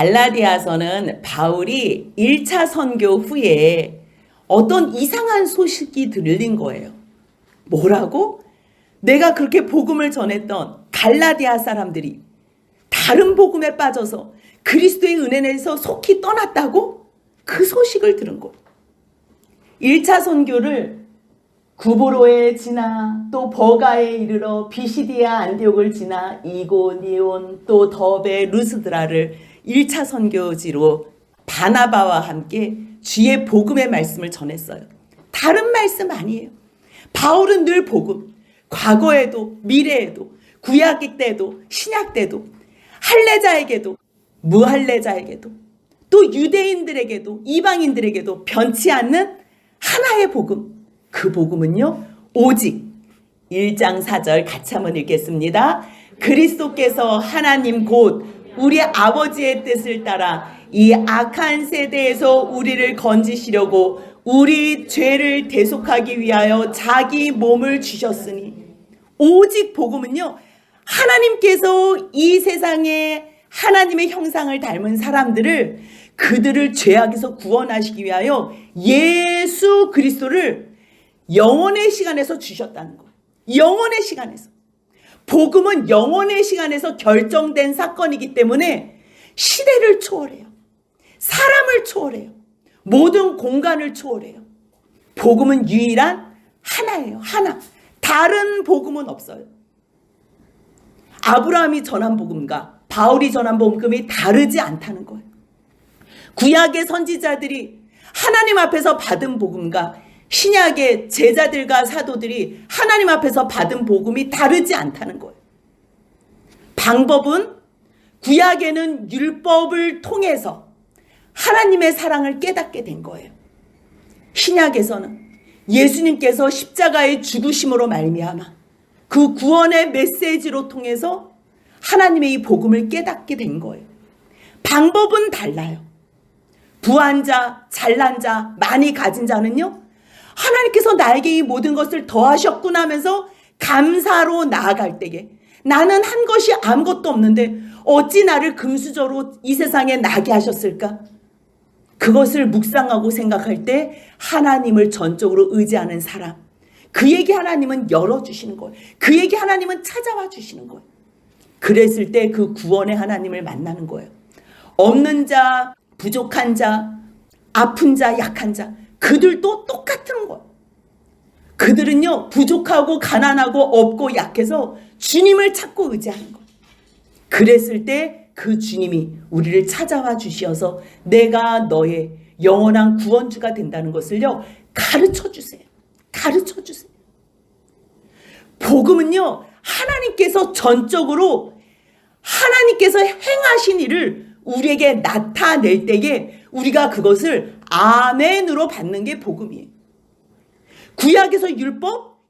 갈라디아서는 바울이 1차 선교 후에 어떤 이상한 소식이 들린 거예요. 뭐라고? 내가 그렇게 복음을 전했던 갈라디아 사람들이 다른 복음에 빠져서 그리스도의 은혜 내에서 속히 떠났다고? 그 소식을 들은 거예요. 1차 선교를 구브로에 지나 또 버가에 이르러 비시디아 안디옥을 지나 이고니온 또 더베 루스드라를 1차 선교지로 바나바와 함께 주의 복음의 말씀을 전했어요. 다른 말씀 아니에요. 바울은 늘 복음, 과거에도 미래에도 구약 때도 신약 때도 할례자에게도 무할례자에게도 또 유대인들에게도 이방인들에게도 변치 않는 하나의 복음, 그 복음은요 오직 1장 4절 같이 한번 읽겠습니다. 그리스도께서 하나님 곧 우리 아버지의 뜻을 따라 이 악한 세대에서 우리를 건지시려고 우리 죄를 대속하기 위하여 자기 몸을 주셨으니, 오직 복음은요 하나님께서 이 세상에 하나님의 형상을 닮은 사람들을 그들을 죄악에서 구원하시기 위하여 예수 그리스도를 영원의 시간에서 주셨다는 거예요. 영원의 시간에서. 복음은 영원의 시간에서 결정된 사건이기 때문에 시대를 초월해요. 사람을 초월해요. 모든 공간을 초월해요. 복음은 유일한 하나예요. 하나. 다른 복음은 없어요. 아브라함이 전한 복음과 바울이 전한 복음이 다르지 않다는 거예요. 구약의 선지자들이 하나님 앞에서 받은 복음과 신약의 제자들과 사도들이 하나님 앞에서 받은 복음이 다르지 않다는 거예요. 방법은 구약에는 율법을 통해서 하나님의 사랑을 깨닫게 된 거예요. 신약에서는 예수님께서 십자가의 죽으심으로 말미암아 그 구원의 메시지로 통해서 하나님의 이 복음을 깨닫게 된 거예요. 방법은 달라요. 부한 자, 잘난 자, 많이 가진 자는요 하나님께서 나에게 이 모든 것을 더하셨구나 하면서 감사로 나아갈 때에 나는 한 것이 아무것도 없는데 어찌 나를 금수저로 이 세상에 나게 하셨을까? 그것을 묵상하고 생각할 때 하나님을 전적으로 의지하는 사람, 그에게 하나님은 열어주시는 거예요. 그에게 하나님은 찾아와 주시는 거예요. 그랬을 때 그 구원의 하나님을 만나는 거예요. 없는 자, 부족한 자, 아픈 자, 약한 자, 그들도 똑같은 거예요. 그들은요 부족하고 가난하고 없고 약해서 주님을 찾고 의지하는 거예요. 그랬을 때 그 주님이 우리를 찾아와 주시어서 내가 너의 영원한 구원주가 된다는 것을요 가르쳐 주세요. 가르쳐 주세요. 복음은요 하나님께서 전적으로 하나님께서 행하신 일을 우리에게 나타낼 때에 우리가 그것을 아멘으로 받는 게 복음이에요. 구약에서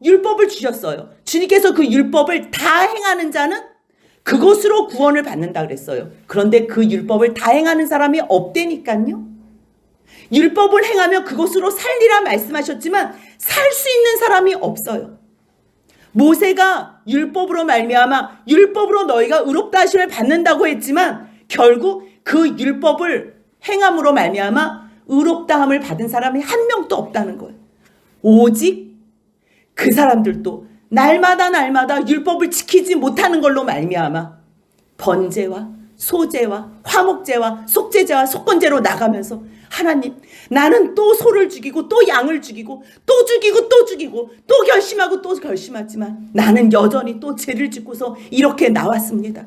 율법을 주셨어요. 주님께서 그 율법을 다 행하는 자는 그것으로 구원을 받는다 그랬어요. 그런데 그 율법을 다 행하는 사람이 없다니까요. 율법을 행하며 그것으로 살리라 말씀하셨지만 살 수 있는 사람이 없어요. 모세가 율법으로 말미암아 율법으로 너희가 의롭다 하심을 받는다고 했지만 결국 그 율법을 행함으로 말미암아 의롭다함을 받은 사람이 한 명도 없다는 거예요. 오직 그 사람들도 날마다 율법을 지키지 못하는 걸로 말미암아 번제와 소제와 화목제와 속죄제와 속건제로 나가면서 하나님 나는 또 소를 죽이고 또 양을 죽이고 또 죽이고 또 죽이고 또 결심하고 또 결심하지만 나는 여전히 또 죄를 짓고서 이렇게 나왔습니다.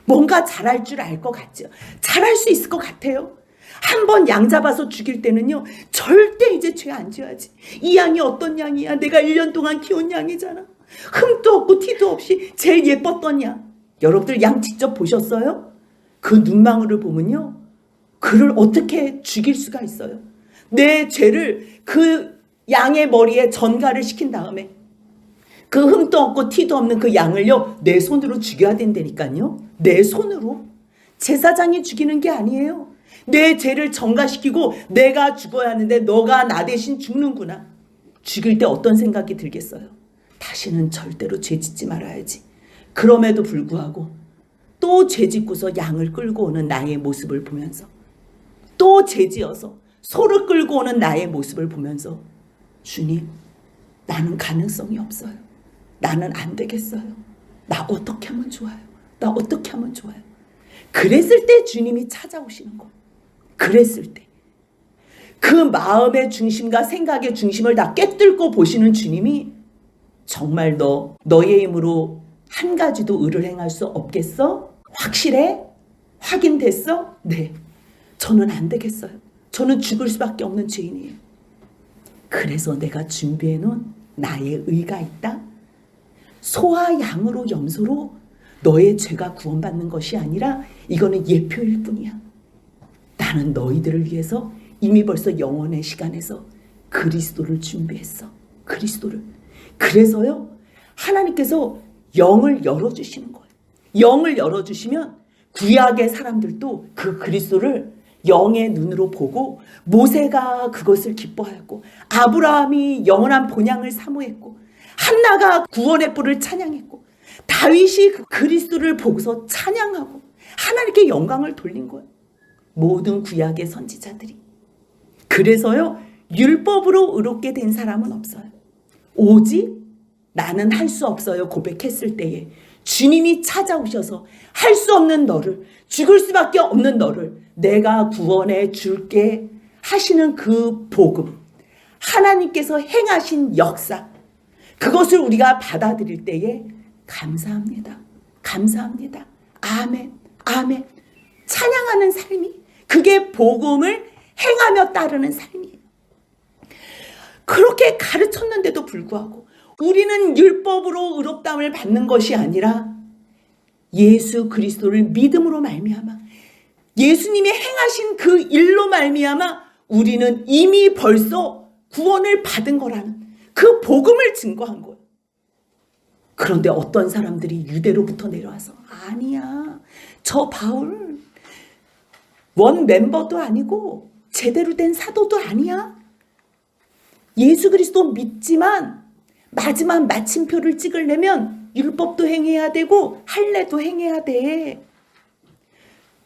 뭔가 잘할 줄 알 것 같죠. 잘할 수 있을 것 같아요. 한번 양 잡아서 죽일 때는요 절대 이제 죄 안 지어야지. 이 양이 어떤 양이야. 내가 1년 동안 키운 양이잖아. 흠도 없고 티도 없이 제일 예뻤던 양. 여러분들 양 직접 보셨어요? 그 눈망울을 보면요 그를 어떻게 죽일 수가 있어요. 내 죄를 그 양의 머리에 전가를 시킨 다음에 그 흠도 없고 티도 없는 그 양을요 내 손으로 죽여야 된다니까요. 내 손으로. 제사장이 죽이는 게 아니에요. 내 죄를 전가시키고 내가 죽어야 하는데 너가 나 대신 죽는구나. 죽일 때 어떤 생각이 들겠어요? 다시는 절대로 죄 짓지 말아야지. 그럼에도 불구하고 또 또 죄짓고서 양을 끌고 오는 나의 모습을 보면서, 또 죄지어서 소를 끌고 오는 나의 모습을 보면서, 주님, 나는 가능성이 없어요. 나는 안 되겠어요. 나 어떻게 하면 좋아요? 나 어떻게 하면 좋아요? 그랬을 때 주님이 찾아오시는 거예요. 그랬을 때. 그 마음의 중심과 생각의 중심을 다 꿰뚫고 보시는 주님이 정말 너의 힘으로 한 가지도 의를 행할 수 없겠어? 확실해? 확인됐어? 네. 저는 안 되겠어요. 저는 죽을 수밖에 없는 죄인이에요. 그래서 내가 준비해 놓은 나의 의가 있다. 소와 양으로 염소로 너의 죄가 구원받는 것이 아니라 이거는 예표일 뿐이야. 나는 너희들을 위해서 이미 벌써 영원의 시간에서 그리스도를 준비했어. 그리스도를. 그래서요, 하나님께서 영을 열어주시는 거예요. 영을 열어주시면 구약의 사람들도 그 그리스도를 영의 눈으로 보고, 모세가 그것을 기뻐하였고, 아브라함이 영원한 본향을 사모했고, 한나가 구원의 뿔을 찬양했고, 다윗이 그 그리스도를 보고서 찬양하고 하나님께 영광을 돌린 거예요. 모든 구약의 선지자들이. 그래서요, 율법으로 의롭게 된 사람은 없어요. 오직 나는 할 수 없어요 고백했을 때에 주님이 찾아오셔서 할 수 없는 너를, 죽을 수밖에 없는 너를 내가 구원해 줄게 하시는 그 복음, 하나님께서 행하신 역사, 그것을 우리가 받아들일 때에 감사합니다. 감사합니다. 아멘. 아멘. 찬양하는 삶이, 그게 복음을 행하며 따르는 삶이에요. 그렇게 가르쳤는데도 불구하고 우리는 율법으로 의롭다함을 받는 것이 아니라 예수 그리스도를 믿음으로 말미암아, 예수님이 행하신 그 일로 말미암아 우리는 이미 벌써 구원을 받은 거라는 그 복음을 증거한 거예요. 그런데 어떤 사람들이 유대로부터 내려와서, 아니야, 저 바울 원 멤버도 아니고 제대로 된 사도도 아니야. 예수 그리스도 믿지만 마지막 마침표를 찍으려면 율법도 행해야 되고 할례도 행해야 돼.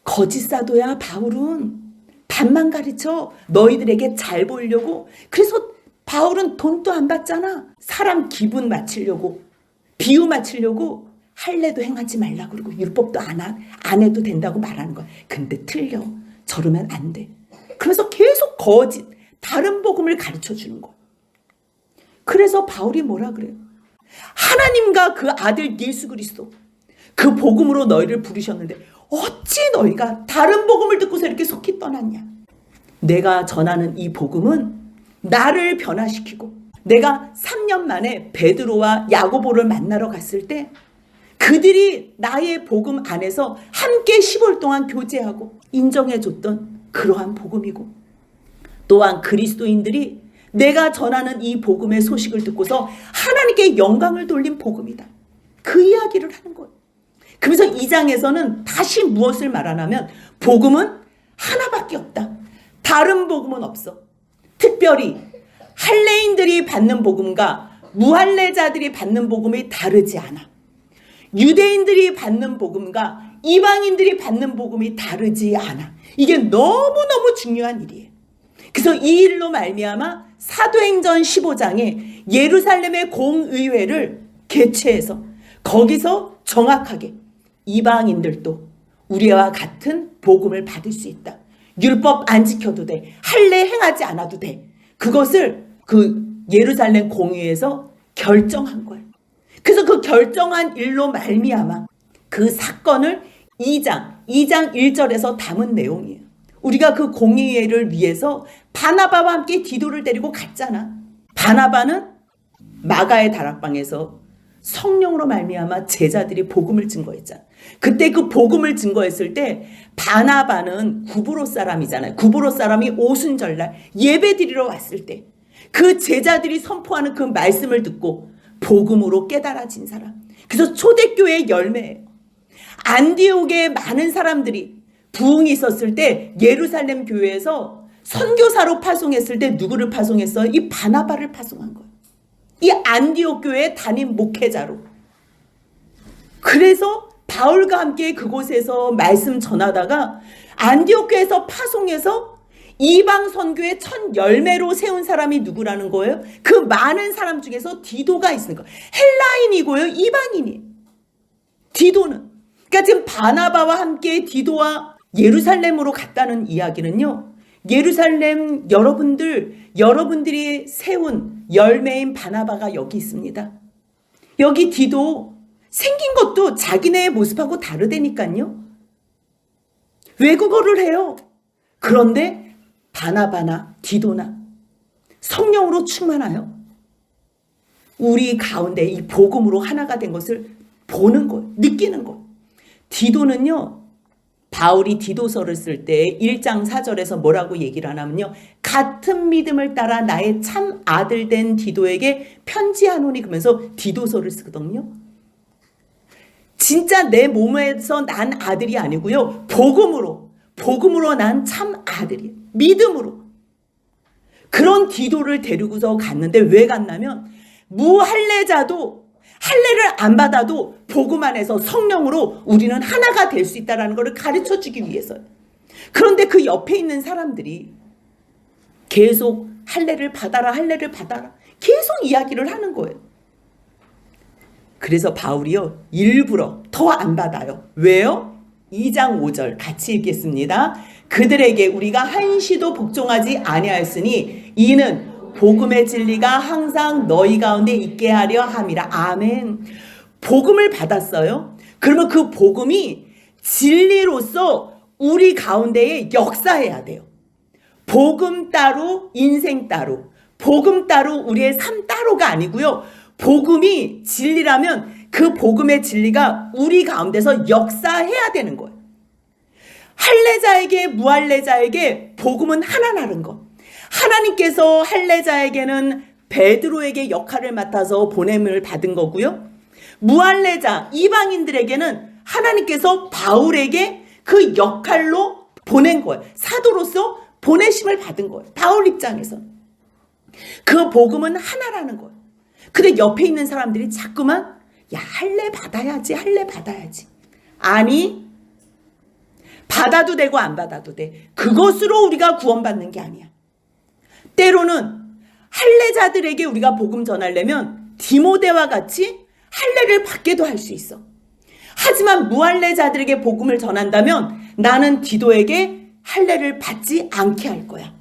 거짓 사도야 바울은. 반만 가르쳐 너희들에게 잘 보이려고. 그래서 바울은 돈도 안 받잖아. 사람 기분 맞추려고, 비유 맞추려고 할례도 행하지 말라 그러고 율법도 안 해도 된다고 말하는 거야. 근데 틀려. 저러면 안 돼. 그래서 계속 거짓, 다른 복음을 가르쳐 주는 거야. 그래서 바울이 뭐라 그래요? 하나님과 그 아들 예수 그리스도, 그 복음으로 너희를 부르셨는데 어찌 너희가 다른 복음을 듣고서 이렇게 속히 떠났냐? 내가 전하는 이 복음은 나를 변화시키고, 내가 3년 만에 베드로와 야고보를 만나러 갔을 때 그들이 나의 복음 안에서 함께 10월 동안 교제하고 인정해줬던 그러한 복음이고, 또한 그리스도인들이 내가 전하는 이 복음의 소식을 듣고서 하나님께 영광을 돌린 복음이다. 그 이야기를 하는 거예요. 그래서 2장에서는 다시 무엇을 말하냐면 복음은 하나밖에 없다. 다른 복음은 없어. 특별히 할례인들이 받는 복음과 무할례자들이 받는 복음이 다르지 않아. 유대인들이 받는 복음과 이방인들이 받는 복음이 다르지 않아. 이게 너무너무 중요한 일이에요. 그래서 이 일로 말미암아 사도행전 15장에 예루살렘의 공의회를 개최해서 거기서 정확하게 이방인들도 우리와 같은 복음을 받을 수 있다. 율법 안 지켜도 돼. 할례 행하지 않아도 돼. 그것을 그 예루살렘 공의회에서 결정한 거예요. 그래서 그 결정한 일로 말미암아 그 사건을 2장 1절에서 담은 내용이에요. 우리가 그 공의회를 위해서 바나바와 함께 디도를 데리고 갔잖아. 바나바는 마가의 다락방에서 성령으로 말미암아 제자들이 복음을 증거했잖아. 그때 그 복음을 증거했을 때 바나바는 구브로 사람이잖아요. 구브로 사람이 오순절날 예배 드리러 왔을 때 그 제자들이 선포하는 그 말씀을 듣고 복음으로 깨달아진 사람. 그래서 초대교회의 열매예요. 안디옥에 많은 사람들이 부흥이 있었을 때 예루살렘 교회에서 선교사로 파송했을 때 누구를 파송했어요? 이 바나바를 파송한 거예요. 이 안디옥 교회의 담임 목회자로. 그래서 바울과 함께 그곳에서 말씀 전하다가 안디옥교에서 파송해서 이방 선교의 첫 열매로 세운 사람이 누구라는 거예요? 그 많은 사람 중에서 디도가 있으니까 헬라인이고요, 이방인이. 디도는. 그러니까 지금 바나바와 함께 디도와 예루살렘으로 갔다는 이야기는요, 예루살렘 여러분들이 세운 열매인 바나바가 여기 있습니다. 여기 디도 생긴 것도 자기네의 모습하고 다르다니까요. 외국어를 해요. 그런데 바나바나 디도나 성령으로 충만하여 우리 가운데 이 복음으로 하나가 된 것을 보는 것, 느끼는 것. 디도는요, 바울이 디도서를 쓸 때 1장 4절에서 뭐라고 얘기를 하냐면요, 같은 믿음을 따라 나의 참 아들 된 디도에게 편지하노니 그러면서 디도서를 쓰거든요. 진짜 내 몸에서 난 아들이 아니고요, 복음으로 난 참 아들이에요. 믿음으로. 그런 디도를 데리고서 갔는데 왜 갔냐면 무할례자도 할례를 안 받아도 복음 안에서 성령으로 우리는 하나가 될 수 있다는 것을 가르쳐 주기 위해서요. 그런데 그 옆에 있는 사람들이 계속 할례를 받아라 계속 이야기를 하는 거예요. 그래서 바울이요, 일부러 더 안 받아요. 왜요? 2장 5절 같이 읽겠습니다. 그들에게 우리가 한시도 복종하지 아니하였으니 이는 복음의 진리가 항상 너희 가운데 있게 하려 함이라. 아멘. 복음을 받았어요. 그러면 그 복음이 진리로서 우리 가운데에 역사해야 돼요. 복음 따로 인생 따로, 복음 따로 우리의 삶 따로가 아니고요, 복음이 진리라면 그 복음의 진리가 우리 가운데서 역사해야 되는 거예요. 할례자에게 무할례자에게 복음은 하나라는 것. 하나님께서 할례자에게는 베드로에게 역할을 맡아서 보냄을 받은 거고요, 무할례자 이방인들에게는 하나님께서 바울에게 그 역할로 보낸 거예요. 사도로서 보내심을 받은 거예요. 바울 입장에서 그 복음은 하나라는 거예요. 근데 옆에 있는 사람들이 자꾸만 야, 할례 받아야지. 아니, 받아도 되고 안 받아도 돼. 그것으로 우리가 구원받는 게 아니야. 때로는 할례자들에게 우리가 복음 전하려면 디모데와 같이 할례를 받게도 할 수 있어. 하지만 무할례자들에게 복음을 전한다면 나는 디도에게 할례를 받지 않게 할 거야.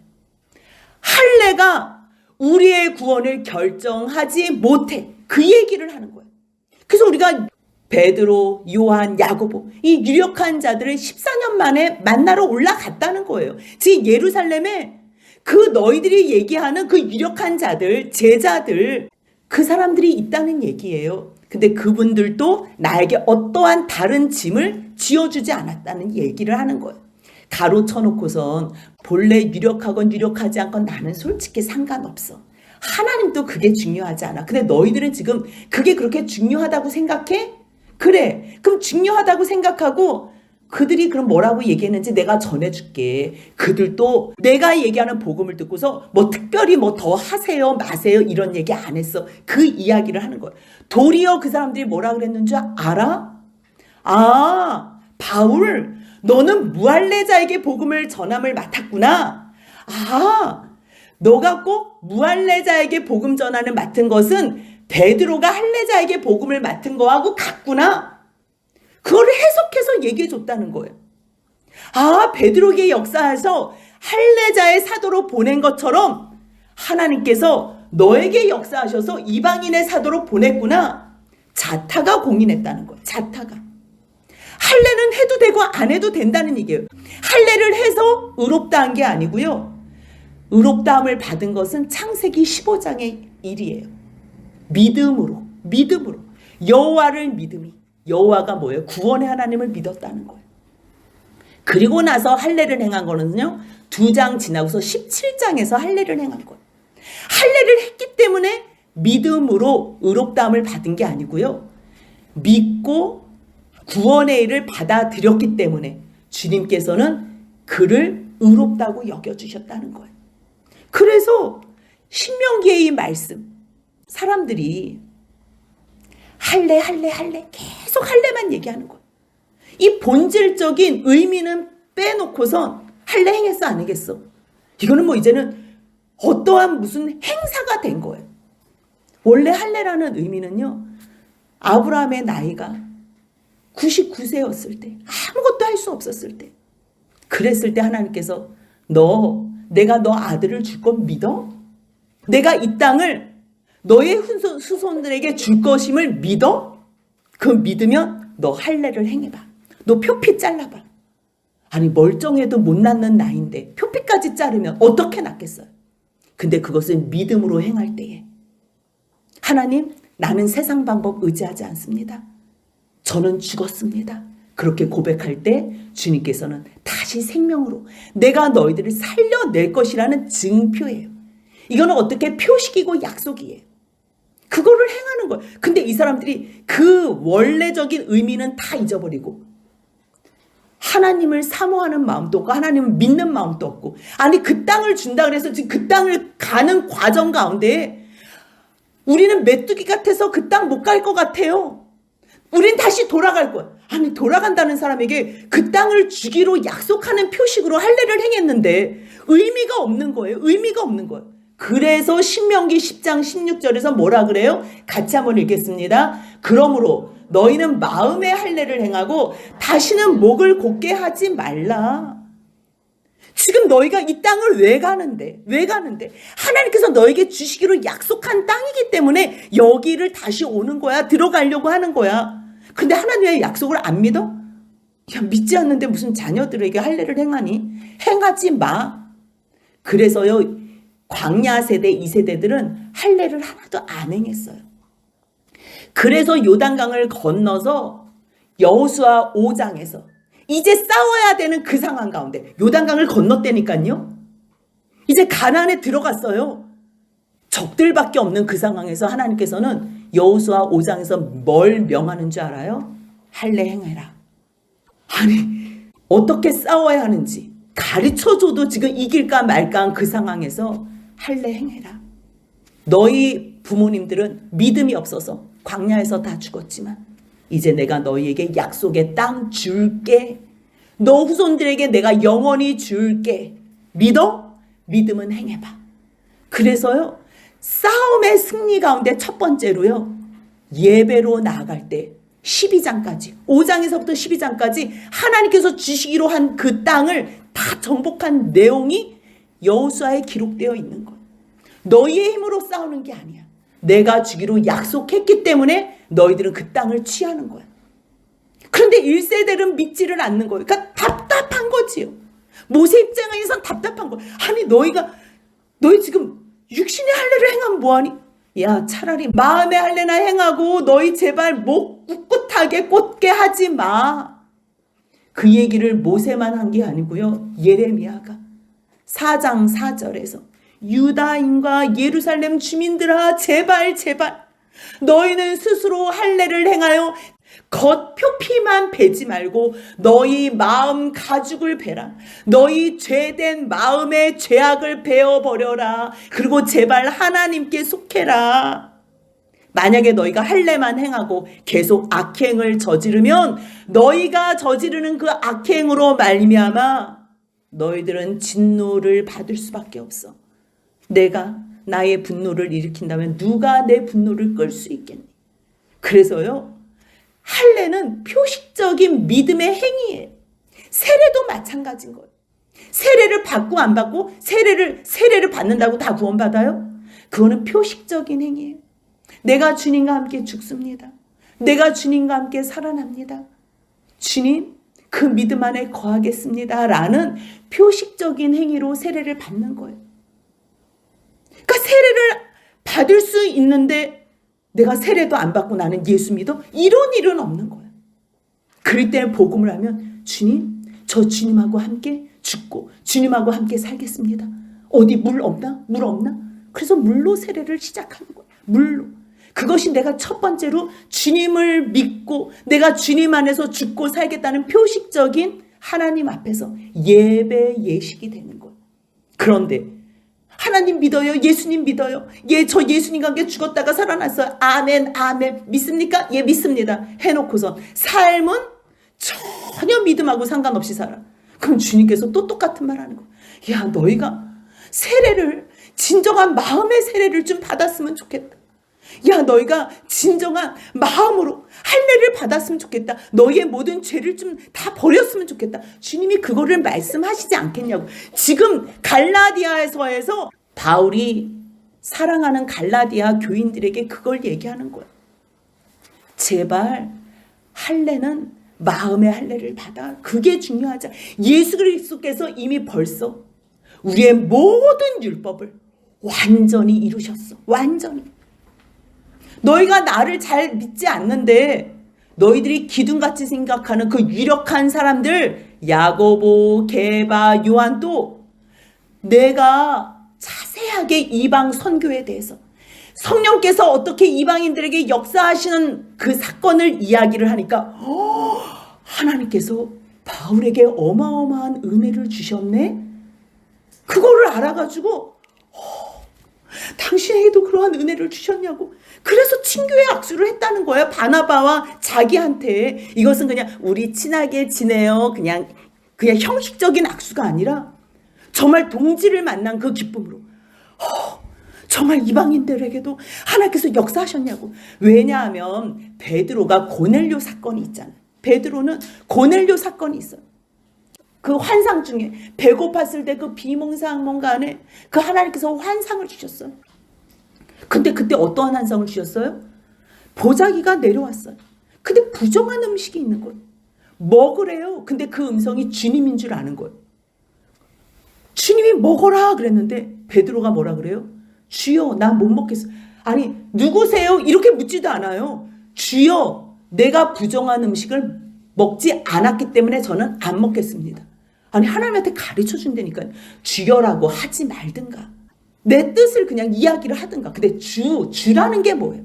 할례가 우리의 구원을 결정하지 못해. 그 얘기를 하는 거예요. 그래서 우리가 베드로, 요한, 야고보 이 유력한 자들을 14년 만에 만나러 올라갔다는 거예요. 지금 예루살렘에 그 너희들이 얘기하는 그 유력한 자들, 제자들, 그 사람들이 있다는 얘기예요. 근데 그분들도 나에게 어떠한 다른 짐을 지어주지 않았다는 얘기를 하는 거예요. 가로쳐놓고선 본래 유력하건 유력하지 않건 나는 솔직히 상관없어. 하나님도 그게 중요하지 않아. 근데 너희들은 지금 그게 그렇게 중요하다고 생각해? 그래. 그럼 중요하다고 생각하고 그들이 그럼 뭐라고 얘기했는지 내가 전해줄게. 그들도 내가 얘기하는 복음을 듣고서 뭐 특별히 뭐 더 하세요 마세요 이런 얘기 안 했어. 그 이야기를 하는 거예요. 도리어 그 사람들이 뭐라 그랬는 줄 알아? 아, 바울 너는 무할례자에게 복음을 전함을 맡았구나. 아, 너가 꼭 무할례자에게 복음 전하는 맡은 것은 베드로가 할례자에게 복음을 맡은 거하고 같구나. 그거를 해석해서 얘기해 줬다는 거예요. 아, 베드로에게 역사해서 할례자의 사도로 보낸 것처럼 하나님께서 너에게 역사하셔서 이방인의 사도로 보냈구나. 자타가 공인했다는 거예요. 자타가. 할례는 해도 되고 안 해도 된다는 얘기예요. 할례를 해서 의롭다 한 게 아니고요, 의롭다함을 받은 것은 창세기 15장의 일이에요. 믿음으로 여호와를 믿음이, 여호와가 뭐예요? 구원의 하나님을 믿었다는 거예요. 그리고 나서 할례를 행한 거는요, 2장 지나고서 17장에서 할례를 행한 거예요. 할례를 했기 때문에 믿음으로 의롭다함을 받은 게 아니고요, 믿고 구원의 일을 받아들였기 때문에 주님께서는 그를 의롭다고 여겨주셨다는 거예요. 그래서 신명기의 이 말씀, 사람들이 할례 계속 할례만 얘기하는 거예요. 이 본질적인 의미는 빼놓고선 할례 행했어 안 했겠어? 이거는 뭐 이제는 어떠한 무슨 행사가 된 거예요. 원래 할례라는 의미는요, 아브라함의 나이가 99세였을 때, 아무것도 할 수 없었을 때, 그랬을 때 하나님께서 내가 너 아들을 줄 건 믿어? 내가 이 땅을 너의 후손들에게 줄 것임을 믿어? 그 믿으면 너 할례를 행해봐. 너 표피 잘라봐. 아니 멀쩡해도 못 낳는 나이인데 표피까지 자르면 어떻게 낳겠어요? 근데 그것을 믿음으로 행할 때에 하나님, 나는 세상 방법 의지하지 않습니다. 저는 죽었습니다. 그렇게 고백할 때 주님께서는 다시 생명으로 내가 너희들을 살려낼 것이라는 증표예요. 이거는 어떻게 표식이고 약속이에요. 그거를 행하는 거예요. 근데 이 사람들이 그 원래적인 의미는 다 잊어버리고 하나님을 사모하는 마음도 없고 하나님을 믿는 마음도 없고, 아니 그 땅을 준다 그래서 지금 그 땅을 가는 과정 가운데 우리는 메뚜기 같아서 그 땅 못 갈 것 같아요. 우린 다시 돌아갈 거야. 아니 돌아간다는 사람에게 그 땅을 주기로 약속하는 표식으로 할례를 행했는데 의미가 없는 거예요. 의미가 없는 거예요. 그래서 신명기 10장 16절에서 뭐라 그래요? 같이 한번 읽겠습니다. 그러므로 너희는 마음의 할례를 행하고 다시는 목을 곧게 하지 말라. 지금 너희가 이 땅을 왜 가는데? 하나님께서 너에게 주시기로 약속한 땅이기 때문에 여기를 다시 오는 거야. 들어가려고 하는 거야. 근데 하나님의 약속을 안 믿어? 야, 믿지 않는데 무슨 자녀들에게 할례를 행하니? 행하지 마. 그래서요, 광야 세대 2세대들은 할례를 하나도 안 행했어요. 그래서 요단강을 건너서 여호수아 5장에서 이제 싸워야 되는 그 상황 가운데 요단강을 건넜다니까요. 이제 가나안에 들어갔어요. 적들밖에 없는 그 상황에서 하나님께서는 여호수아 5장에서 뭘 명하는 줄 알아요? 할례 행해라. 아니 어떻게 싸워야 하는지 가르쳐줘도 지금 이길까 말까 한 그 상황에서 할례 행해라. 너희 부모님들은 믿음이 없어서 광야에서 다 죽었지만 이제 내가 너희에게 약속의 땅 줄게. 너 후손들에게 내가 영원히 줄게. 믿어? 믿음은 행해봐. 그래서요, 싸움의 승리 가운데 첫 번째로요, 예배로 나아갈 때 12장까지 5장에서부터 12장까지 하나님께서 주시기로 한 그 땅을 다 정복한 내용이 여호수아에 기록되어 있는 거예요. 너희의 힘으로 싸우는 게 아니야. 내가 주기로 약속했기 때문에 너희들은 그 땅을 취하는 거야. 그런데 1세대는 믿지를 않는 거예요. 그러니까 답답한 거지요. 모세 입장에선 답답한 거야. 아니 너희 지금 육신의 할례를 행하면 뭐하니? 야 차라리 마음의 할례나 행하고 너희 제발 목 꿋꿋하게 꽂게 하지 마. 그 얘기를 모세만 한 게 아니고요. 예레미야가 4장 4절에서 유다인과 예루살렘 주민들아 제발 너희는 스스로 할례를 행하여 겉 표피만 베지 말고 너희 마음 가죽을 베라. 너희 죄된 마음의 죄악을 베어버려라. 그리고 제발 하나님께 속해라. 만약에 너희가 할례만 행하고 계속 악행을 저지르면 너희가 저지르는 그 악행으로 말미암아 너희들은 진노를 받을 수밖에 없어. 내가 나의 분노를 일으킨다면 누가 내 분노를 끌 수 있겠니? 그래서요, 할례는 표식적인 믿음의 행위예요. 세례도 마찬가지인 거예요. 세례를 받고 안 받고 세례를 받는다고 다 구원받아요? 그거는 표식적인 행위예요. 내가 주님과 함께 죽습니다. 내가 주님과 함께 살아납니다. 주님, 그 믿음 안에 거하겠습니다. 라는 표식적인 행위로 세례를 받는 거예요. 그러니까 세례를 받을 수 있는데 내가 세례도 안 받고 나는 예수 믿어? 이런 일은 없는 거예요. 그럴 때는 복음을 하면 주님, 저 주님하고 함께 죽고 주님하고 함께 살겠습니다. 어디 물 없나? 그래서 물로 세례를 시작하는 거예요. 물로. 그것이 내가 첫 번째로 주님을 믿고 내가 주님 안에서 죽고 살겠다는 표식적인 하나님 앞에서 예배 예식이 되는 거예요. 그런데 하나님 믿어요? 예수님 믿어요? 예, 저 예수님과 함께 죽었다가 살아났어요. 아멘. 믿습니까? 예, 믿습니다. 해놓고서 삶은 전혀 믿음하고 상관없이 살아. 그럼 주님께서 또 똑같은 말 하는 거야. 야, 너희가 세례를, 진정한 마음의 세례를 좀 받았으면 좋겠다. 야, 너희가 진정한 마음으로 할례를 받았으면 좋겠다. 너희의 모든 죄를 좀 다 버렸으면 좋겠다. 주님이 그거를 말씀하시지 않겠냐고. 지금 갈라디아에서 바울이 사랑하는 갈라디아 교인들에게 그걸 얘기하는 거야. 제발 할례는 마음의 할례를 받아. 그게 중요하지. 예수 그리스도께서 이미 벌써 우리의 모든 율법을 완전히 이루셨어. 완전히. 너희가 나를 잘 믿지 않는데 너희들이 기둥같이 생각하는 그 유력한 사람들, 야고보, 게바, 요한도 내가 자세하게 이방 선교에 대해서 성령께서 어떻게 이방인들에게 역사하시는 그 사건을 이야기를 하니까 하나님께서 바울에게 어마어마한 은혜를 주셨네? 그거를 알아가지고 당신에게도 그러한 은혜를 주셨냐고. 그래서 친교의 악수를 했다는 거예요. 바나바와 자기한테. 이것은 그냥 우리 친하게 지내요. 그냥 형식적인 악수가 아니라 정말 동지를 만난 그 기쁨으로 정말 이방인들에게도 하나님께서 역사하셨냐고. 왜냐하면 베드로가 고넬료 사건이 있잖아요. 베드로는 고넬료 사건이 있어요. 그 환상 중에 배고팠을 때 그 비몽사몽가 안에 그 하나님께서 환상을 주셨어요. 근데 그때 어떠한 환상을 주셨어요? 보자기가 내려왔어요. 근데 부정한 음식이 있는 거예요. 먹으래요. 근데 그 음성이 주님인 줄 아는 거예요. 주님이 먹어라 그랬는데 베드로가 뭐라 그래요? 주여, 난 못 먹겠어. 아니, 누구세요? 이렇게 묻지도 않아요. 주여, 내가 부정한 음식을 먹지 않았기 때문에 저는 안 먹겠습니다. 아니, 하나님한테 가르쳐 준다니까요. 주여라고 하지 말든가. 내 뜻을 그냥 이야기를 하든가. 근데 주라는 게 뭐예요?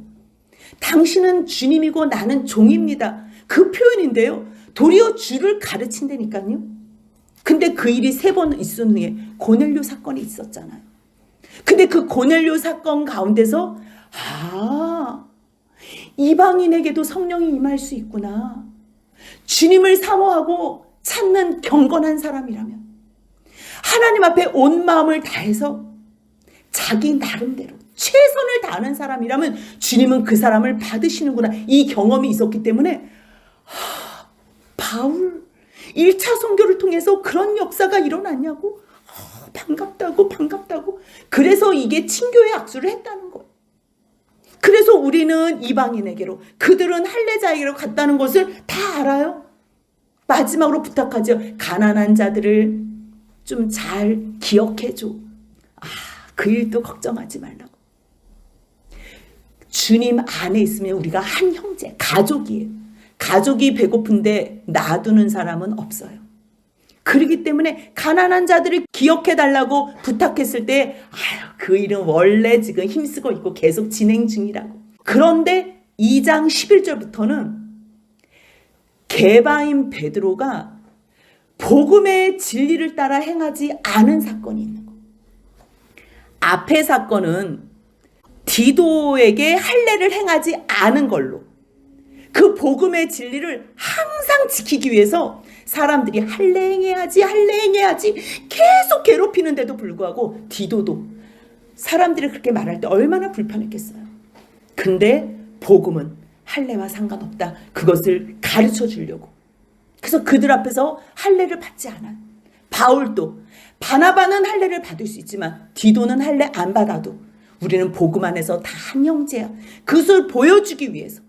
당신은 주님이고 나는 종입니다. 그 표현인데요. 도리어 주를 가르친다니까요. 근데 그 일이 3번 있은 후에 고넬료 사건이 있었잖아요. 근데 그 고넬료 사건 가운데서 이방인에게도 성령이 임할 수 있구나. 주님을 사모하고 찾는 경건한 사람이라면 하나님 앞에 온 마음을 다해서 자기 나름대로 최선을 다하는 사람이라면 주님은 그 사람을 받으시는구나. 이 경험이 있었기 때문에 바울 1차 선교를 통해서 그런 역사가 일어났냐고. 반갑다고. 그래서 이게 친교의 악수를 했다는 거예요. 그래서 우리는 이방인에게로, 그들은 할례자에게로 갔다는 것을 다 알아요. 마지막으로 부탁하죠. 가난한 자들을 좀 잘 기억해줘. 그 일도 걱정하지 말라고. 주님 안에 있으면 우리가 한 형제, 가족이에요. 가족이 배고픈데 놔두는 사람은 없어요. 그렇기 때문에 가난한 자들을 기억해달라고 부탁했을 때 그 일은 원래 지금 힘쓰고 있고 계속 진행 중이라고. 그런데 2장 11절부터는 게바인 베드로가 복음의 진리를 따라 행하지 않은 사건이 있는 거예요. 앞의 사건은 디도에게 할례를 행하지 않은 걸로 그 복음의 진리를 항상 지키기 위해서 사람들이 할례 행해야지 계속 괴롭히는데도 불구하고 디도도 사람들이 그렇게 말할 때 얼마나 불편했겠어요. 근데 복음은 할례와 상관없다. 그것을 가르쳐 주려고. 그래서 그들 앞에서 할례를 받지 않아요. 바울도 바나바는 할례를 받을 수 있지만 디도는 할례 안 받아도 우리는 복음 안에서 다 한 형제야. 그것을 보여주기 위해서.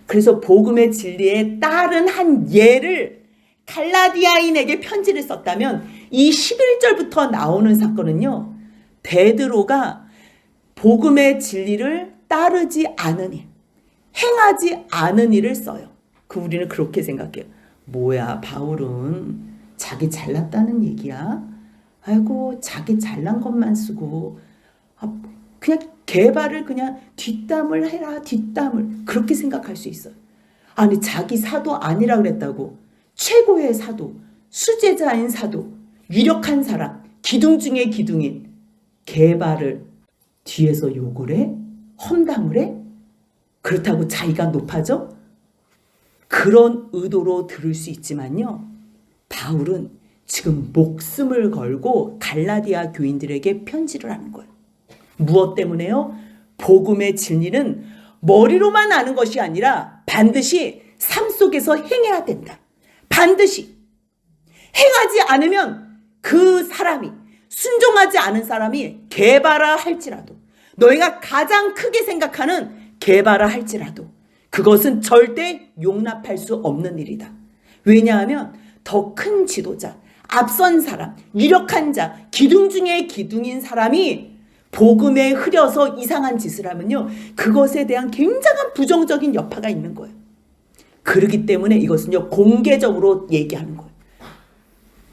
그래서 복음의 진리에 따른 한 예를 갈라디아인에게 편지를 썼다면 이 11절부터 나오는 사건은요. 베드로가 복음의 진리를 따르지 않은 일, 행하지 않은 일을 써요. 우리는 그렇게 생각해요. 뭐야, 바울은 자기 잘났다는 얘기야? 아이고, 자기 잘난 것만 쓰고 그냥 개발을 그냥 뒷담을 해라, 뒷담을. 그렇게 생각할 수 있어요. 아니, 자기 사도 아니라 그랬다고. 최고의 사도, 수제자인 사도, 유력한 사람, 기둥 중에 기둥인 개발을 뒤에서 욕을 해? 험담을 해? 그렇다고 자기가 높아져? 그런 의도로 들을 수 있지만요. 바울은 지금 목숨을 걸고 갈라디아 교인들에게 편지를 하는 거예요. 무엇 때문에요? 복음의 진리는 머리로만 아는 것이 아니라 반드시 삶 속에서 행해야 된다. 반드시. 행하지 않으면 그 사람이, 순종하지 않은 사람이 개바라 할지라도, 너희가 가장 크게 생각하는 개바라 할지라도 그것은 절대 용납할 수 없는 일이다. 왜냐하면 더 큰 지도자, 앞선 사람, 유력한 자, 기둥 중에 기둥인 사람이 복음에 흐려서 이상한 짓을 하면요, 그것에 대한 굉장한 부정적인 여파가 있는 거예요. 그렇기 때문에 이것은요, 공개적으로 얘기하는 거예요.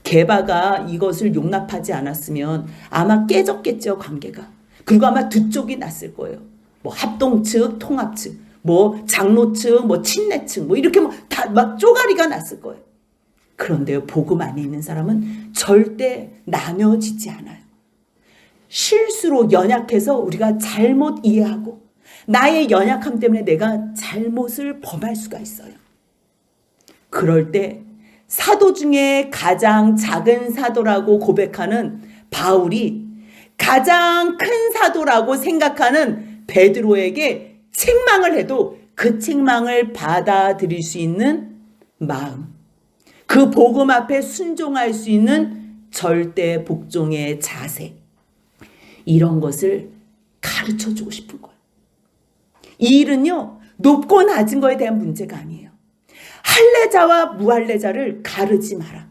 게바가 이것을 용납하지 않았으면 아마 깨졌겠죠, 관계가. 그리고 아마 두 쪽이 났을 거예요. 뭐 합동 측, 통합 측, 뭐 장로 측, 뭐 친례 측, 뭐 이렇게 다 막 쪼가리가 났을 거예요. 그런데요, 복음 안에 있는 사람은 절대 나뉘어지지 않아요. 실수로 연약해서 우리가 잘못 이해하고 나의 연약함 때문에 내가 잘못을 범할 수가 있어요. 그럴 때 사도 중에 가장 작은 사도라고 고백하는 바울이 가장 큰 사도라고 생각하는 베드로에게 책망을 해도 그 책망을 받아들일 수 있는 마음, 그 복음 앞에 순종할 수 있는 절대 복종의 자세, 이런 것을 가르쳐주고 싶은 거예요. 이 일은요, 높고 낮은 거에 대한 문제가 아니에요. 할례자와 무할례자를 가르지 마라.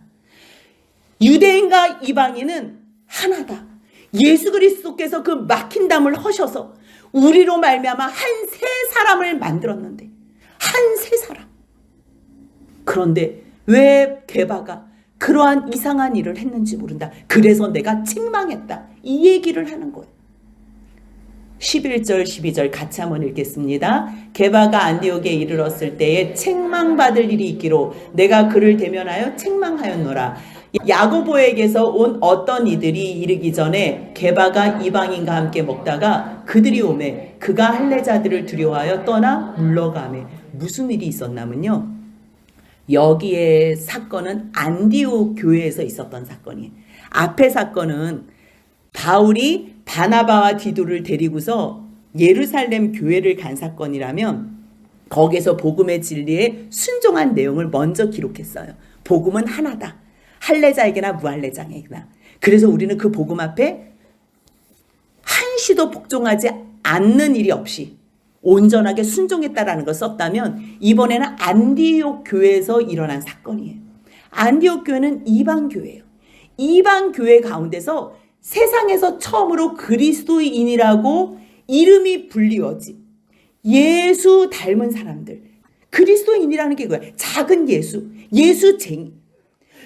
유대인과 이방인은 하나다. 예수 그리스도께서 그 막힌 담을 허셔서 우리로 말미암아 한 세 사람을 만들었는데, 한 세 사람. 그런데 왜 게바가 그러한 이상한 일을 했는지 모른다. 그래서 내가 책망했다. 이 얘기를 하는 거예요. 11절 12절 같이 한번 읽겠습니다. 게바가 안디옥에 이르렀을 때에 책망받을 일이 있기로 내가 그를 대면하여 책망하였노라. 야고보에게서 온 어떤 이들이 이르기 전에 게바가 이방인과 함께 먹다가 그들이 오매 그가 할례자들을 두려워하여 떠나 물러가매. 무슨 일이 있었냐면요, 여기에 사건은 안디옥 교회에서 있었던 사건이에요. 앞의 사건은 바울이 바나바와 디도를 데리고서 예루살렘 교회를 간 사건이라면 거기에서 복음의 진리에 순종한 내용을 먼저 기록했어요. 복음은 하나다. 할례자에게나 무할례자에게나. 그래서 우리는 그 복음 앞에 한시도 복종하지 않는 일이 없이 온전하게 순종했다라는 걸 썼다면, 이번에는 안디옥 교회에서 일어난 사건이에요. 안디옥 교회는 이방 교회예요. 이방 교회 가운데서 세상에서 처음으로 그리스도인이라고 이름이 불리워진 예수 닮은 사람들, 그리스도인이라는 게 뭐야? 작은 예수, 예수쟁이.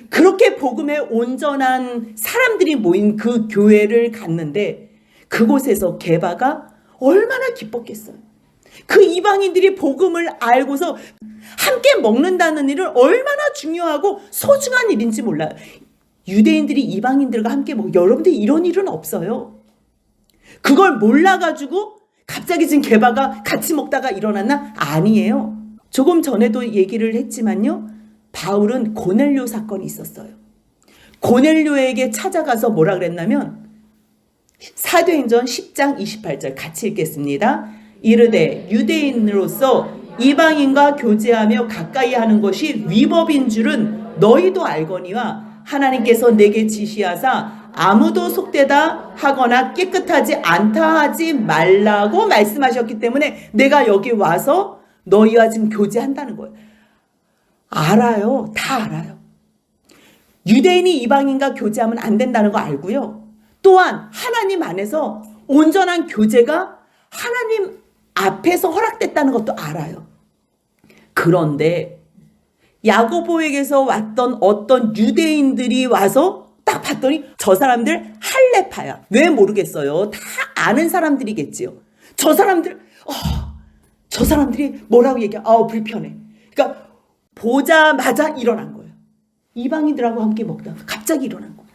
그렇게 복음에 온전한 사람들이 모인 그 교회를 갔는데 그곳에서 게바가 얼마나 기뻤겠어요. 그 이방인들이 복음을 알고서 함께 먹는다는 일은 얼마나 중요하고 소중한 일인지 몰라요. 유대인들이 이방인들과 함께 여러분들 이런 일은 없어요. 그걸 몰라가지고 갑자기 지금 게바가 같이 먹다가 일어났나? 아니에요. 조금 전에도 얘기를 했지만요, 바울은 고넬료 사건이 있었어요. 고넬료에게 찾아가서 뭐라 그랬냐면 사도행전 10장 28절 같이 읽겠습니다. 이르되 유대인으로서 이방인과 교제하며 가까이 하는 것이 위법인 줄은 너희도 알거니와 하나님께서 내게 지시하사 아무도 속되다 하거나 깨끗하지 않다 하지 말라고 말씀하셨기 때문에 내가 여기 와서 너희와 지금 교제한다는 거예요. 알아요. 다 알아요. 유대인이 이방인과 교제하면 안 된다는 거 알고요. 또한 하나님 안에서 온전한 교제가 하나님 앞에서 허락됐다는 것도 알아요. 그런데 야고보에게서 왔던 어떤 유대인들이 와서 딱 봤더니 저 사람들 할례파야. 왜 모르겠어요. 다 아는 사람들이겠지요. 저 사람들이 뭐라고 얘기해? 불편해. 그러니까 보자마자 일어난 거예요. 이방인들하고 함께 먹다가 갑자기 일어난 거예요.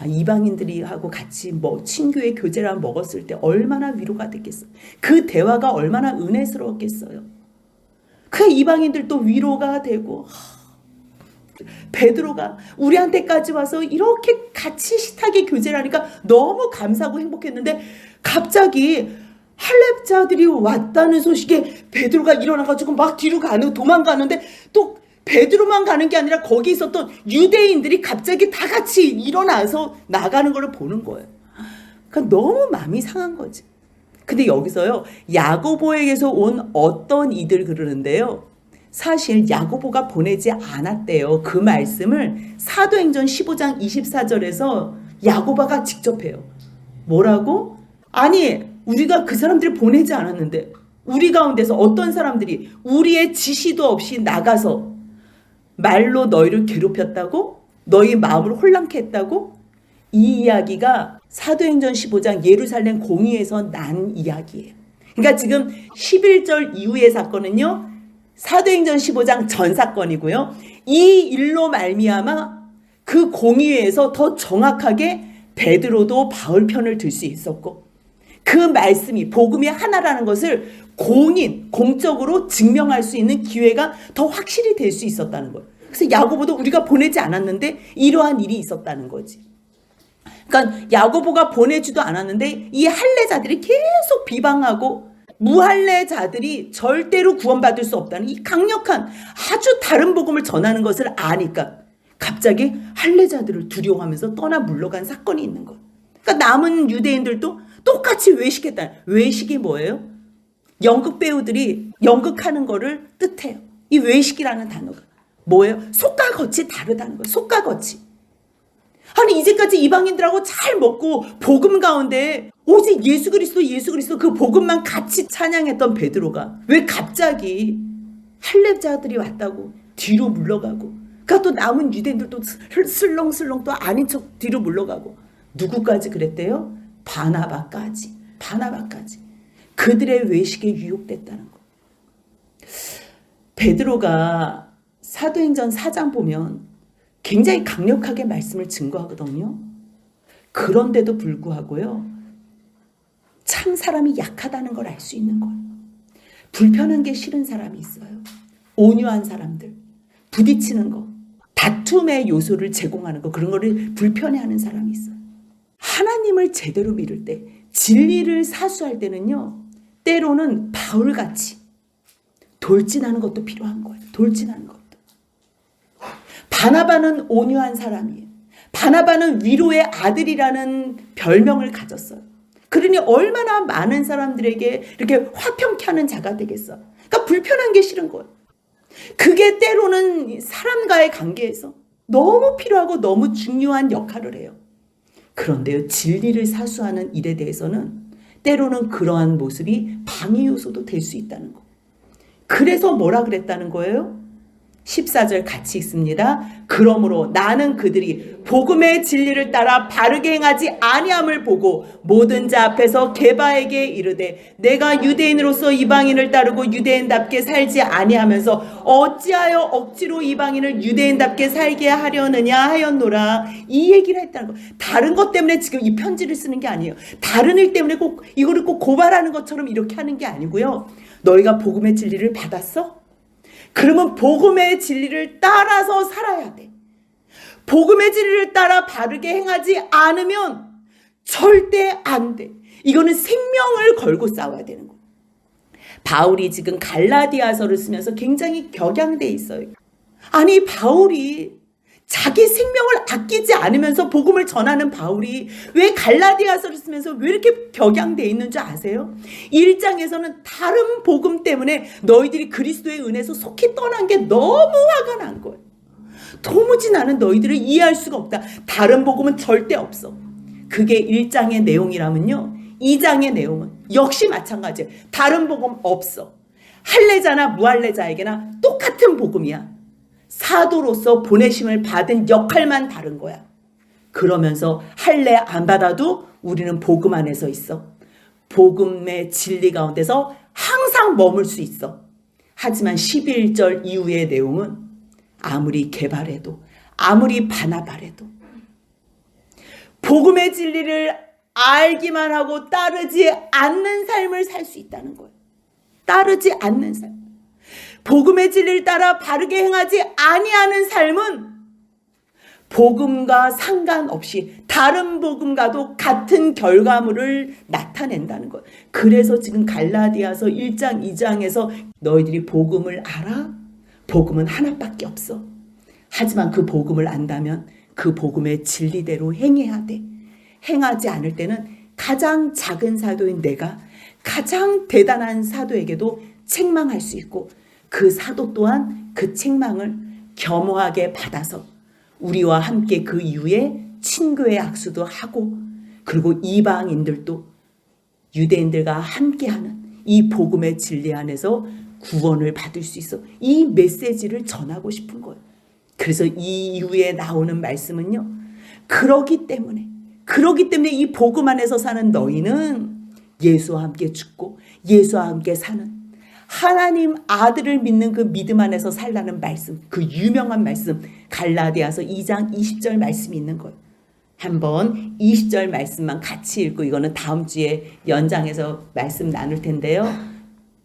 이방인들이 하고 같이 친교의 교제를 먹었을 때 얼마나 위로가 됐겠어요. 그 대화가 얼마나 은혜스러웠겠어요. 그 이방인들도 위로가 되고, 베드로가 우리한테까지 와서 이렇게 같이 식탁에 교제를 하니까 너무 감사하고 행복했는데, 갑자기 할렙자들이 왔다는 소식에 베드로가 일어나가지고 막 뒤로 도망가는데, 또 베드로만 가는 게 아니라 거기 있었던 유대인들이 갑자기 다 같이 일어나서 나가는 걸 보는 거예요. 그러니까 너무 마음이 상한 거지. 근데 여기서요, 야고보에게서 온 어떤 이들 그러는데요, 사실 야고보가 보내지 않았대요. 그 말씀을 사도행전 15장 24절에서 야고보가 직접 해요. 뭐라고? 아니, 우리가 그 사람들을 보내지 않았는데 우리 가운데서 어떤 사람들이 우리의 지시도 없이 나가서 말로 너희를 괴롭혔다고? 너희 마음을 혼란케 했다고? 이 이야기가 사도행전 15장 예루살렘 공의에서 난 이야기예요. 그러니까 지금 11절 이후의 사건은요, 사도행전 15장 전 사건이고요. 이 일로 말미암아 그 공의회에서 더 정확하게 베드로도 바울 편을 들 수 있었고, 그 말씀이 복음이 하나라는 것을 공적으로 증명할 수 있는 기회가 더 확실히 될 수 있었다는 거예요. 그래서 야고보도 우리가 보내지 않았는데 이러한 일이 있었다는 거지. 그러니까 야고보가 보내지도 않았는데 이 할례자들이 계속 비방하고, 무할례자들이 절대로 구원받을 수 없다는 이 강력한 아주 다른 복음을 전하는 것을 아니까 갑자기 할례자들을 두려워하면서 떠나 물러간 사건이 있는 거예요. 그러니까 남은 유대인들도 똑같이 외식했다. 외식이 뭐예요? 연극 배우들이 연극하는 거를 뜻해요. 이 외식이라는 단어가 뭐예요? 속과 겉이 다르다는 거예요. 속과 겉이. 아니, 이제까지 이방인들하고 잘 먹고 복음 가운데 오직 예수 그리스도 그 복음만 같이 찬양했던 베드로가 왜 갑자기 할렙자들이 왔다고 뒤로 물러가고, 그러니까 또 남은 유대인들도 슬렁슬렁 또 아닌 척 뒤로 물러가고, 누구까지 그랬대요? 바나바까지. 그들의 외식에 유혹됐다는 거. 베드로가 사도행전 4장 보면 굉장히 강력하게 말씀을 증거하거든요. 그런데도 불구하고요, 참 사람이 약하다는 걸 알 수 있는 거예요. 불편한 게 싫은 사람이 있어요. 온유한 사람들, 부딪히는 거, 다툼의 요소를 제공하는 거, 그런 거를 불편해하는 사람이 있어요. 하나님을 제대로 믿을 때, 진리를 사수할 때는요, 때로는 바울같이 돌진하는 것도 필요한 거예요. 돌진하는 것도. 바나바는 온유한 사람이에요. 바나바는 위로의 아들이라는 별명을 가졌어요. 그러니 얼마나 많은 사람들에게 이렇게 화평케 하는 자가 되겠어. 그러니까 불편한 게 싫은 거예요. 그게 때로는 사람과의 관계에서 너무 필요하고 너무 중요한 역할을 해요. 그런데요, 진리를 사수하는 일에 대해서는 때로는 그러한 모습이 방해 요소도 될 수 있다는 거. 그래서 뭐라 그랬다는 거예요? 14절 같이 읽습니다. 그러므로 나는 그들이 복음의 진리를 따라 바르게 행하지 아니함을 보고 모든 자 앞에서 게바에게 이르되, 내가 유대인으로서 이방인을 따르고 유대인답게 살지 아니하면서 어찌하여 억지로 이방인을 유대인답게 살게 하려느냐 하였노라. 이 얘기를 했다는 거. 다른 것 때문에 지금 이 편지를 쓰는 게 아니에요. 다른 일 때문에 꼭 이거를 꼭 고발하는 것처럼 이렇게 하는 게 아니고요. 너희가 복음의 진리를 받았어? 그러면 복음의 진리를 따라서 살아야 돼. 복음의 진리를 따라 바르게 행하지 않으면 절대 안 돼. 이거는 생명을 걸고 싸워야 되는 거예요. 바울이 지금 갈라디아서를 쓰면서 굉장히 격양돼 있어요. 아니, 바울이 자기 생명을 아끼지 않으면서 복음을 전하는 바울이 왜 갈라디아서를 쓰면서 왜 이렇게 격양돼 있는 줄 아세요? 1장에서는 다른 복음 때문에 너희들이 그리스도의 은혜에서 속히 떠난 게 너무 화가 난 거예요. 도무지 나는 너희들을 이해할 수가 없다. 다른 복음은 절대 없어. 그게 1장의 내용이라면요, 2장의 내용은 역시 마찬가지예요. 다른 복음 없어. 할례자나 무할례자에게나 똑같은 복음이야. 사도로서 보내심을 받은 역할만 다른 거야. 그러면서 할례 안 받아도 우리는 복음 안에서 있어. 복음의 진리 가운데서 항상 머물 수 있어. 하지만 11절 이후의 내용은 아무리 개발해도, 아무리 바나바래도 복음의 진리를 알기만 하고 따르지 않는 삶을 살 수 있다는 거예요. 따르지 않는 삶. 복음의 진리를 따라 바르게 행하지 아니하는 삶은 복음과 상관없이 다른 복음과도 같은 결과물을 나타낸다는 거예요. 그래서 지금 갈라디아서 1장 2장에서 너희들이 복음을 알아? 복음은 하나밖에 없어. 하지만 그 복음을 안다면 그 복음의 진리대로 행해야 돼. 행하지 않을 때는 가장 작은 사도인 내가 가장 대단한 사도에게도 책망할 수 있고 그 사도 또한 그 책망을 겸허하게 받아서 우리와 함께 그 이후에 친교의 악수도 하고 그리고 이방인들도 유대인들과 함께하는 이 복음의 진리 안에서 구원을 받을 수 있어. 이 메시지를 전하고 싶은 거예요. 그래서 이 이후에 나오는 말씀은요. 그러기 때문에 이 복음 안에서 사는 너희는 예수와 함께 죽고 예수와 함께 사는 하나님 아들을 믿는 그 믿음 안에서 살라는 말씀, 그 유명한 말씀 갈라디아서 2장 20절 말씀이 있는 거예요. 한번 20절 말씀만 같이 읽고 이거는 다음 주에 연장해서 말씀 나눌 텐데요.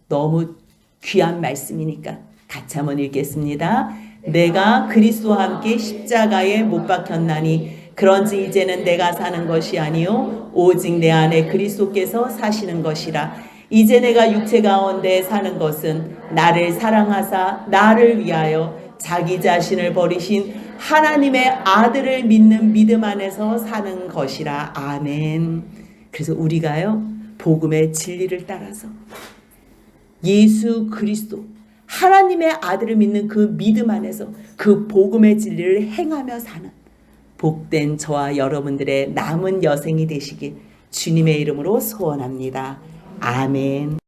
너무 귀한 말씀이니까 같이 한번 읽겠습니다. 내가 그리스도와 함께 십자가에 못 박혔나니 그런지 이제는 내가 사는 것이 아니요 오직 내 안에 그리스도께서 사시는 것이라. 이제 내가 육체 가운데 사는 것은 나를 사랑하사 나를 위하여 자기 자신을 버리신 하나님의 아들을 믿는 믿음 안에서 사는 것이라. 아멘. 그래서 우리가요 복음의 진리를 따라서 예수 그리스도 하나님의 아들을 믿는 그 믿음 안에서 그 복음의 진리를 행하며 사는 복된 저와 여러분들의 남은 여생이 되시길 주님의 이름으로 소원합니다. 아멘.